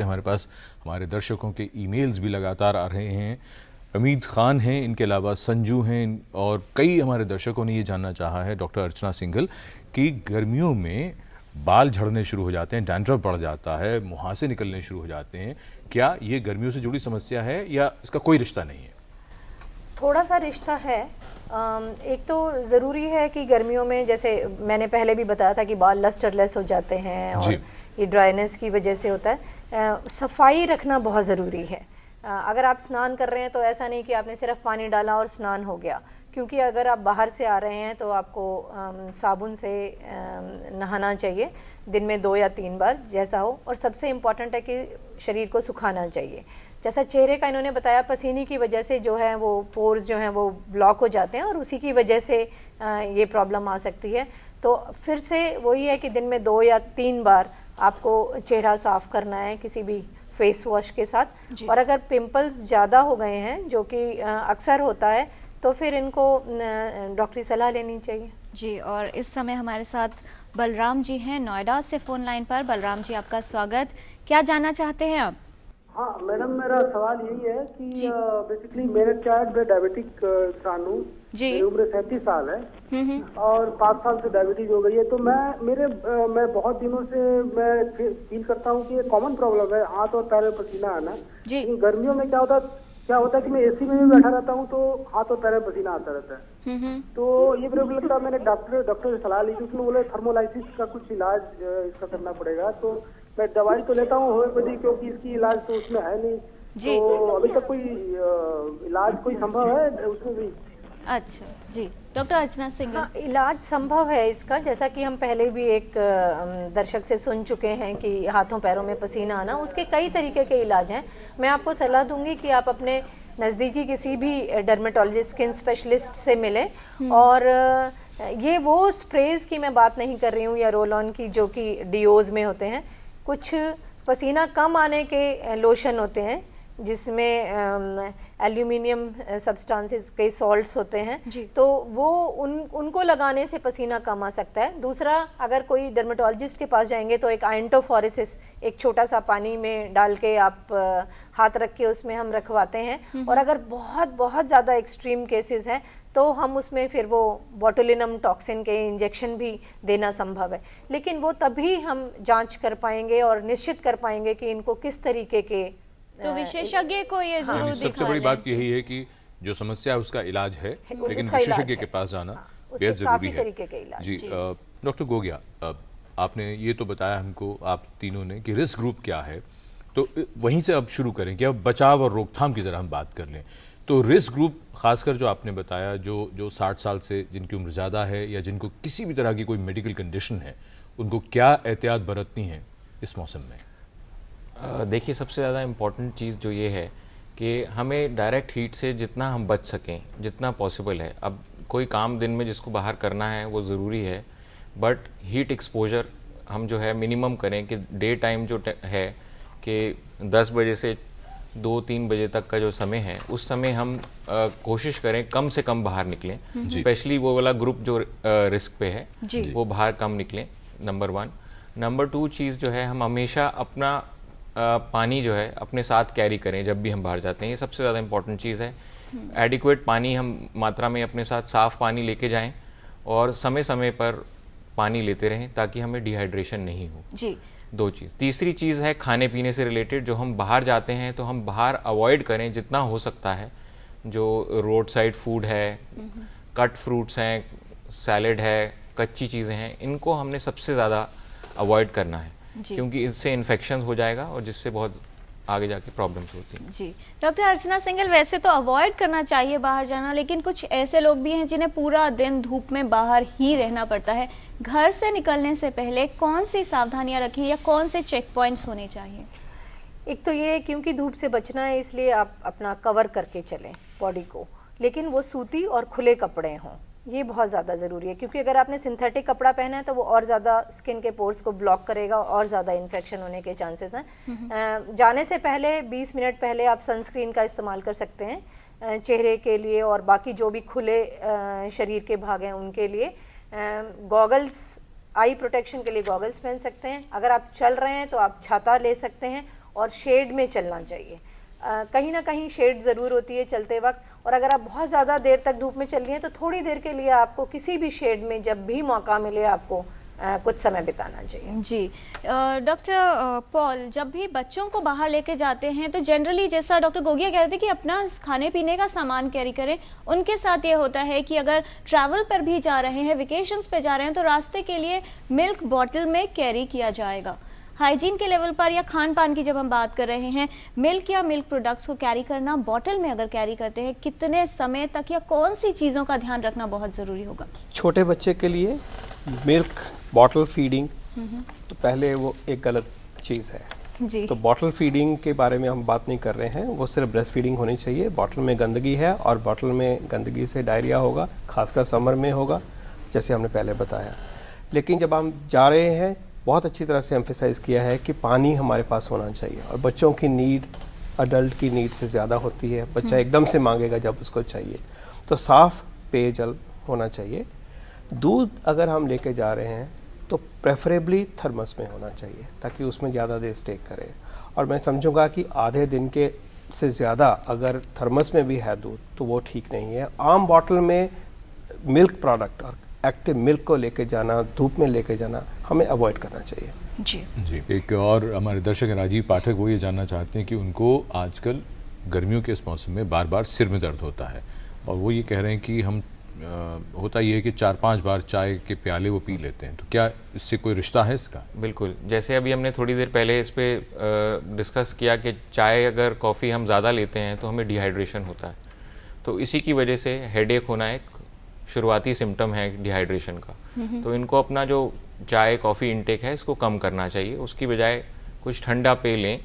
हैं हमारे पास हमारे दर्शकों के ईमेल्स भी लगातार आ रहे हैं। हमीद खान हैं, इनके अलावा संजू हैं और कई हमारे दर्शकों ने ये जानना चाहा है डॉक्टर अर्चना सिंघल कि गर्मियों में बाल झड़ने शुरू हो जाते हैं, डैंड्रफ बढ़ जाता है, मुहासे निकलने शुरू हो जाते हैं, क्या ये गर्मियों से जुड़ी समस्या है या इसका कोई रिश्ता नहीं है? थोड़ा सा रिश्ता है। एक तो ज़रूरी है कि गर्मियों में, जैसे मैंने पहले भी बताया था, कि बाल लस्टरलेस हो जाते हैं और ये ड्राइनेस की वजह से होता है। सफाई रखना बहुत ज़रूरी है। अगर आप स्नान कर रहे हैं तो ऐसा नहीं कि आपने सिर्फ पानी डाला और स्नान हो गया, क्योंकि अगर आप बाहर से आ रहे हैं तो आपको साबुन से नहाना चाहिए दिन में 2 या 3 बार जैसा हो। और सबसे इम्पॉर्टेंट है कि शरीर को सुखाना चाहिए। जैसा चेहरे का इन्होंने बताया, पसीने की वजह से जो है वो पोर्स जो हैं वो ब्लॉक हो जाते हैं और उसी की वजह से ये प्रॉब्लम आ सकती है। तो फिर से वही है कि दिन में 2 या 3 बार आपको चेहरा साफ करना है किसी भी फेस वॉश के साथ। और अगर पिंपल्स ज़्यादा हो गए हैं, जो कि अक्सर होता है, तो फिर इनको डॉक्टरी सलाह लेनी चाहिए। जी, और इस समय हमारे साथ बलराम जी हैं नोएडा से फ़ोन लाइन पर। बलराम जी, आपका स्वागत। क्या जानना चाहते हैं आप? हाँ मैडम, मेरा सवाल यही है कि बेसिकली मेरे चाइल्ड में डायबिटिक इंसान हूँ। मेरी उम्र 37 साल है और 5 साल से डायबिटीज हो गई है। तो मैं बहुत दिनों से मैं फील करता हूँ कि ये कॉमन प्रॉब्लम है, हाथ और पैर में पसीना आना। गर्मियों में क्या होता है कि मैं एसी में भी बैठा रहता हूँ तो हाथ और पैर में पसीना आता रहता है। तो ये मेरे को लगता है, मैंने डॉक्टर से सलाह ली थी, उसने बोले थर्मोलाइसिस का कुछ इलाज इसका करना पड़ेगा। तो मैं दवाई तो लेता हूँ होम्योपैथी, क्योंकि इसकी इलाज तो उसमें है नहीं। तो अभी तक कोई इलाज कोई संभव है उसमें भी? अच्छा जी, डॉक्टर अर्चना सिंघल। हाँ, इलाज संभव है इसका। जैसा कि हम पहले भी एक दर्शक से सुन चुके हैं कि हाथों पैरों में पसीना आना, उसके कई तरीके के इलाज हैं। मैं आपको सलाह दूंगी कि आप अपने नज़दीकी किसी भी डर्मेटोलॉजिस्ट, स्किन स्पेशलिस्ट से मिलें। और ये वो स्प्रेज की मैं बात नहीं कर रही हूँ या रोल ऑन की, जो कि डीओज में होते हैं। कुछ पसीना कम आने के लोशन होते हैं जिसमें एल्यूमिनियम सब्सटेंसेस के सॉल्ट्स होते हैं, तो वो उनको लगाने से पसीना कम आ सकता है। दूसरा, अगर कोई डर्मेटोलॉजिस्ट के पास जाएंगे तो एक आइंटोफोरेसिस, एक छोटा सा पानी में डाल के आप हाथ रख के उसमें हम रखवाते हैं। और अगर बहुत बहुत ज़्यादा एक्सट्रीम केसेस हैं तो हम उसमें फिर वो बोटुलिनम टॉक्सिन के इंजेक्शन भी देना संभव है। लेकिन वो तभी हम जांच कर पाएंगे और निश्चित कर पाएंगे कि इनको किस तरीके के, तो विशेषज्ञ को ये जरूर दिखा। सबसे बड़ी बात यही है कि जो समस्या है उसका इलाज है, लेकिन विशेषज्ञ के पास जाना बेहद जरूरी है। जी, डॉक्टर गोगिया, आपने ये तो बताया हमको, आप तीनों ने, कि रिस्क ग्रुप क्या है। तो वहीं से अब शुरू करें कि अब बचाव और रोकथाम की जरा हम बात कर लें। तो रिस्क ग्रुप, खासकर जो आपने बताया, जो 60 साल से जिनकी उम्र ज़्यादा है या जिनको किसी भी तरह की कोई मेडिकल कंडीशन है, उनको क्या एहतियात बरतनी है इस मौसम में? देखिए, सबसे ज़्यादा इम्पॉर्टेंट चीज़ जो ये है कि हमें डायरेक्ट हीट से जितना हम बच सकें, जितना पॉसिबल है। अब कोई काम दिन में जिसको बाहर करना है वो ज़रूरी है, बट हीट एक्सपोजर हम जो है मिनिमम करें। कि डे टाइम जो है कि 10 बजे से 2-3 बजे तक का जो समय है, उस समय हम कोशिश करें कम से कम बाहर निकलें। स्पेशली वो वाला ग्रुप जो रिस्क पे है, वो बाहर कम निकलें, नंबर 1। नंबर 2 चीज़ जो है, हम हमेशा अपना पानी जो है अपने साथ कैरी करें जब भी हम बाहर जाते हैं। ये सबसे ज़्यादा इंपॉर्टेंट चीज़ है। एडिक्वेट पानी हम मात्रा में अपने साथ, साफ़ पानी लेके जाएं और समय समय पर पानी लेते रहें ताकि हमें डिहाइड्रेशन नहीं हो। जी, 2 चीज़। तीसरी चीज़ है खाने पीने से रिलेटेड। जो हम बाहर जाते हैं तो हम बाहर अवॉइड करें जितना हो सकता है। जो रोड साइड फूड है, कट फ्रूट्स हैं, सैलेड है, कच्ची चीज़ें हैं, इनको हमने सबसे ज़्यादा अवॉइड करना है, क्योंकि इससे इन्फेक्शन हो जाएगा और जिससे बहुत आगे जाके प्रॉब्लम्स होती हैं। जी, डॉक्टर अर्चना सिंघल, वैसे तो अवॉइड करना चाहिए बाहर जाना, लेकिन कुछ ऐसे लोग भी हैं जिन्हें पूरा दिन धूप में बाहर ही रहना पड़ता है। घर से निकलने से पहले कौन सी सावधानियां रखें या कौन से चेक पॉइंट्स होने चाहिए? एक तो ये, क्योंकि धूप से बचना है इसलिए आप अपना कवर करके चलें बॉडी को, लेकिन वो सूती और खुले कपड़े हों, ये बहुत ज़्यादा ज़रूरी है। क्योंकि अगर आपने सिंथेटिक कपड़ा पहना है तो वो और ज़्यादा स्किन के पोर्स को ब्लॉक करेगा और ज़्यादा इन्फेक्शन होने के चांसेस हैं। जाने से पहले 20 मिनट पहले आप सनस्क्रीन का इस्तेमाल कर सकते हैं चेहरे के लिए और बाकी जो भी खुले शरीर के भाग हैं उनके लिए। गॉगल्स, आई प्रोटेक्शन के लिए गॉगल्स पहन सकते हैं। अगर आप चल रहे हैं तो आप छाता ले सकते हैं और शेड में चलना चाहिए। कहीं ना कहीं शेड ज़रूर होती है चलते वक्त, और अगर आप बहुत ज़्यादा देर तक धूप में चल रही हैं तो थोड़ी देर के लिए आपको किसी भी शेड में जब भी मौका मिले आपको कुछ समय बिताना चाहिए। जी डॉक्टर पॉल, जब भी बच्चों को बाहर लेके जाते हैं तो जनरली जैसा डॉक्टर गोगिया कह रहे थे कि अपना खाने पीने का सामान कैरी करें, उनके साथ ये होता है कि अगर ट्रैवल पर भी जा रहे हैं, वेकेशंस पे जा रहे हैं, तो रास्ते के लिए मिल्क बॉटल में कैरी किया जाएगा। हाइजीन के लेवल पर या खान पान की जब हम बात कर रहे हैं, मिल्क या मिल्क प्रोडक्ट्स को कैरी करना, बॉटल में अगर कैरी करते हैं, कितने समय तक या कौन सी चीज़ों का ध्यान रखना बहुत ज़रूरी होगा? छोटे बच्चे के लिए मिल्क बॉटल फीडिंग तो पहले वो एक गलत चीज़ है जी। तो बॉटल फीडिंग के बारे में हम बात नहीं कर रहे हैं, वो सिर्फ ब्रेस्ट फीडिंग होनी चाहिए। बॉटल में गंदगी है और बॉटल में गंदगी से डायरिया होगा, खासकर समर में होगा, जैसे हमने पहले बताया। लेकिन जब हम जा रहे हैं, बहुत अच्छी तरह से एम्फेसाइज किया है कि पानी हमारे पास होना चाहिए, और बच्चों की नीड अडल्ट की नीड से ज़्यादा होती है। बच्चा एकदम से मांगेगा जब उसको चाहिए, तो साफ़ पेयजल होना चाहिए। दूध अगर हम लेके जा रहे हैं तो प्रेफरेबली थर्मस में होना चाहिए, ताकि उसमें ज़्यादा देर स्टे करे। और मैं समझूंगा कि आधे दिन के से ज़्यादा अगर थर्मस में भी है दूध तो वो ठीक नहीं है। आम बॉटल में मिल्क प्रोडक्ट और एक्टिव मिल्क को लेके जाना, धूप में लेके जाना हमें अवॉइड करना चाहिए। जी। एक और हमारे दर्शक हैं राजीव पाठक, वो ये जानना चाहते हैं कि उनको आजकल गर्मियों के इस मौसम में बार बार सिर में दर्द होता है, और वो ये कह रहे हैं कि हम होता ये है कि 4-5 बार चाय के प्याले वो पी लेते हैं, तो क्या इससे कोई रिश्ता है इसका? बिल्कुल, जैसे अभी हमने थोड़ी देर पहले इस पे डिस्कस किया कि चाय अगर कॉफ़ी हम ज़्यादा लेते हैं तो हमें डिहाइड्रेशन होता है, तो इसी की वजह से हेडेक होना एक शुरुआती सिम्टम है डिहाइड्रेशन का। तो इनको अपना जो चाय कॉफ़ी इंटेक है इसको कम करना चाहिए, उसकी बजाय कुछ ठंडा पे लें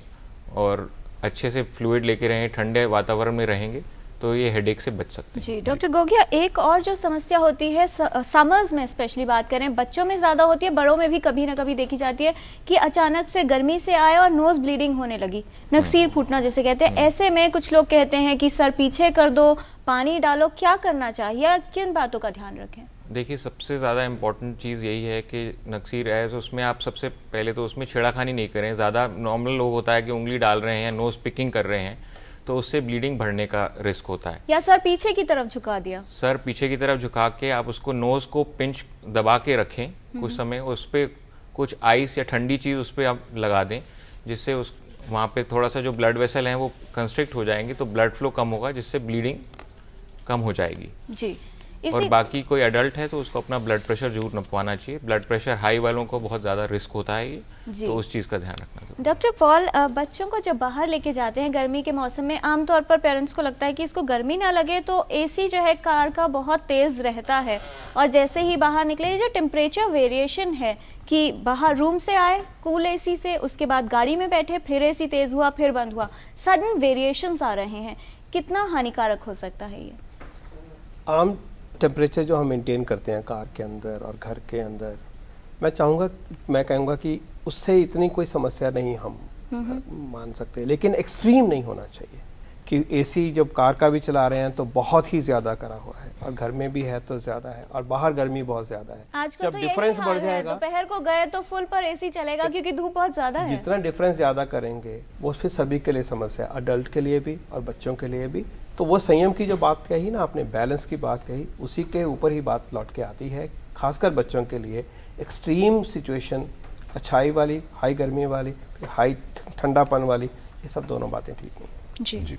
और अच्छे से फ्लूइड लेके रहें, ठंडे वातावरण में रहेंगे तो ये हेडेक से बच सकते हैं। जी डॉक्टर गोगिया, एक और जो समस्या होती है समर्स में स्पेशली बात करें, बच्चों में ज़्यादा होती है, बड़ों में भी कभी ना कभी देखी जाती है कि अचानक से गर्मी से आए और नोज ब्लीडिंग होने लगी, नक्सीर फूटना जिसे कहते हैं। ऐसे में कुछ लोग कहते हैं कि सर पीछे कर दो, पानी डालो, क्या करना चाहिए, किन बातों का ध्यान रखें? देखिए, सबसे ज़्यादा इम्पोर्टेंट चीज़ यही है कि नक्सीर है तो उसमें आप सबसे पहले तो उसमें छेड़ाखानी नहीं करें। ज़्यादा नॉर्मल लोग होता है कि उंगली डाल रहे हैं या नोज पिकिंग कर रहे हैं, तो उससे ब्लीडिंग बढ़ने का रिस्क होता है। या सर पीछे की तरफ झुका दिया, सर पीछे की तरफ झुका के आप उसको नोज को पिंच दबा के रखें कुछ समय, उस पर कुछ आइस या ठंडी चीज़ उस पर आप लगा दें, जिससे उस वहाँ पे थोड़ा सा जो ब्लड वेसल हैं वो कंस्ट्रिक्ट हो जाएंगे, तो ब्लड फ्लो कम होगा, जिससे ब्लीडिंग कम हो जाएगी। जी। और बाकी कोई एडल्ट है तो उसको अपना ब्लड प्रेशर जरूर नपवाना चाहिए। ब्लड प्रेशर हाई वालों को बहुत ज़्यादा रिस्क होता है ये, तो उस चीज़ का ध्यान रखना चाहिए। डॉक्टर पॉल, बच्चों को जब बाहर लेके जाते हैं गर्मी के मौसम में, आमतौर पर पेरेंट्स को लगता है कि इसको गर्मी ना लगे, तो एसी जो है कार का बहुत तेज़ रहता है, और जैसे ही बाहर निकले जो टेम्परेचर वेरिएशन है कि बाहर रूम से आए कूल एसी से, उसके बाद गाड़ी में बैठे, फिर एसी तेज़ हुआ, फिर बंद हुआ, सडन वेरिएशंस आ रहे हैं, कितना हानिकारक हो सकता है ये? आम टेम्परेचर जो हम मेंटेन करते हैं कार के अंदर और घर के अंदर, मैं कहूँगा कि उससे इतनी कोई समस्या नहीं हम मान सकते, लेकिन एक्सट्रीम नहीं होना चाहिए कि एसी जब कार का भी चला रहे हैं तो बहुत ही ज़्यादा करा हुआ है, और घर में भी है तो ज़्यादा है, और बाहर गर्मी बहुत ज़्यादा है। आजकल तो डिफरेंस बढ़ जाएगा, दोपहर को गए तो फुल पर एसी चलेगा क्योंकि धूप बहुत ज़्यादा है। जितना डिफरेंस ज़्यादा करेंगे वो फिर सभी के लिए समस्या, अडल्ट के लिए भी और बच्चों के लिए भी। तो वो संयम की जो बात कही ना आपने, बैलेंस की बात कही, उसी के ऊपर ही बात लौट के आती है। खासकर बच्चों के लिए एक्सट्रीम सिचुएशन, अच्छाई वाली, हाई गर्मी वाली, हाई ठंडापन वाली, ये सब दोनों बातें ठीक नहीं। जी।